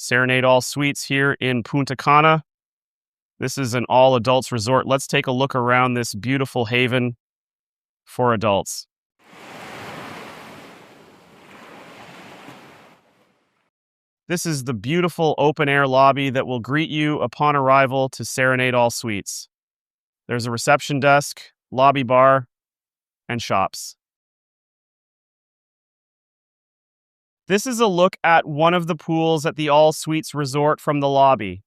Serenade All Suites here in Punta Cana. This is an all adults resort. Let's take a look around this beautiful haven for adults. This is the beautiful open air lobby that will greet you upon arrival to Serenade All Suites. There's a reception desk, lobby bar, and shops. This is a look at one of the pools at the All Suites resort from the lobby.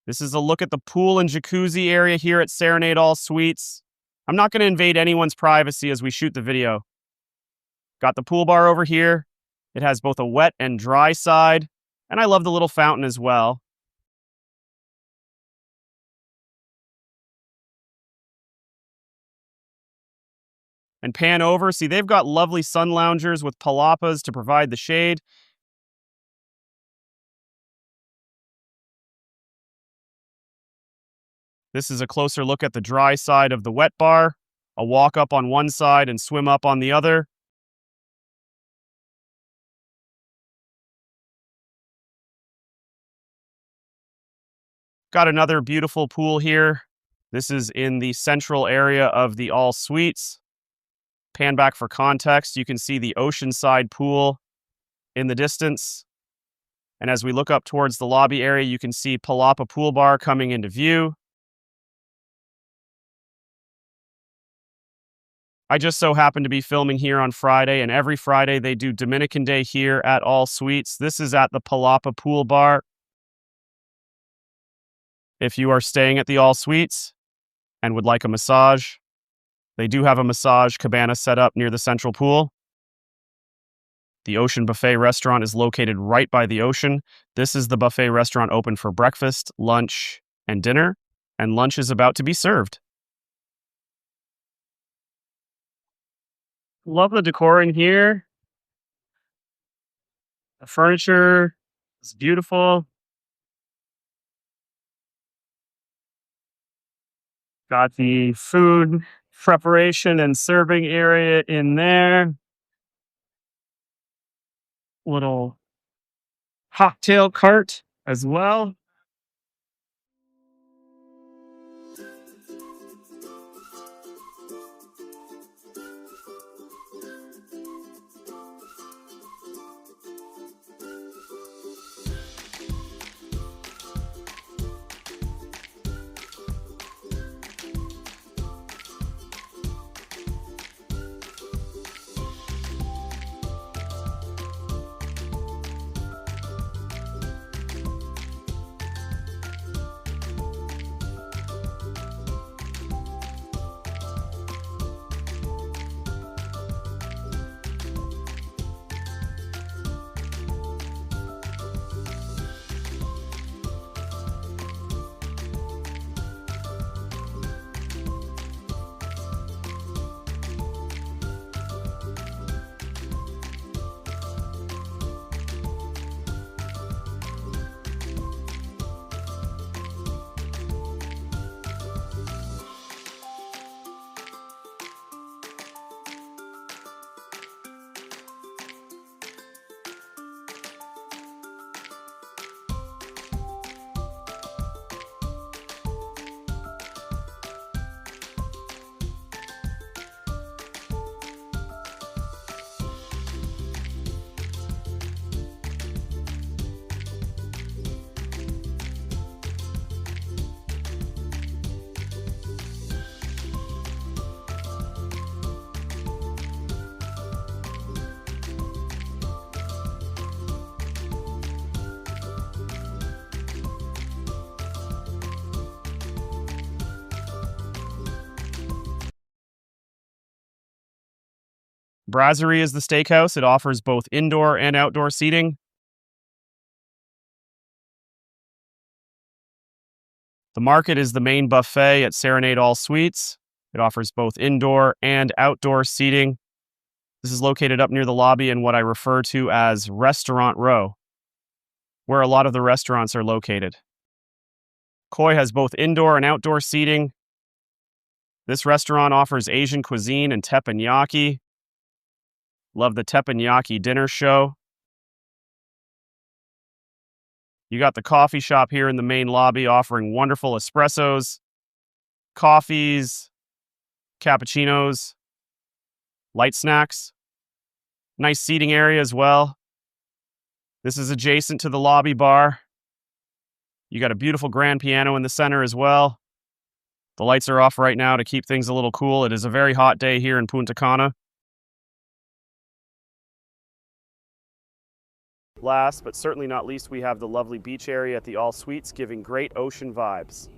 This is a look at the pool and jacuzzi area here at Serenade All Suites. I'm not going to invade anyone's privacy as we shoot the video. Got the pool bar over here. It has both a wet and dry side, and I love the little fountain as well. And pan over, see they've got lovely sun loungers with palapas to provide the shade. This is a closer look at the dry side of the wet bar. A walk up on one side and swim up on the other. Got another beautiful pool here. This is in the central area of the All Suites. Pan back for context, you can see the oceanside pool in the distance. And as we look up towards the lobby area, you can see Palapa Pool Bar coming into view. I just so happen to be filming here on Friday, and every Friday they do Dominican Day here at All Suites. This is at the Palapa Pool Bar. If you are staying at the All Suites and would like a massage, they do have a massage cabana set up near the central pool. The Ocean Buffet restaurant is located right by the ocean. This is the buffet restaurant open for breakfast, lunch, and dinner, and lunch is about to be served. Love the decor in here. The furniture is beautiful. Got the food preparation and serving area in there. Little cocktail cart as well. Brasserie is the steakhouse. It offers both indoor and outdoor seating. The Market is the main buffet at Serenade All Suites. It offers both indoor and outdoor seating. This is located up near the lobby in what I refer to as Restaurant Row, where a lot of the restaurants are located. Koi has both indoor and outdoor seating. This restaurant offers Asian cuisine and teppanyaki. Love the teppanyaki dinner show. You got the coffee shop here in the main lobby offering wonderful espressos, coffees, cappuccinos, light snacks. Nice seating area as well. This is adjacent to the lobby bar. You got a beautiful grand piano in the center as well. The lights are off right now to keep things a little cool. It is a very hot day here in Punta Cana. Last but certainly not least, we have the lovely beach area at the All Suites, giving great ocean vibes.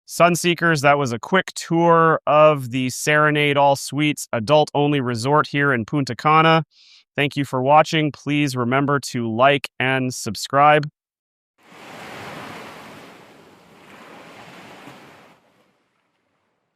Sunseekers, that was a quick tour of the Serenade All Suites adult-only resort here in Punta Cana. Thank you for watching. Please remember to like and subscribe.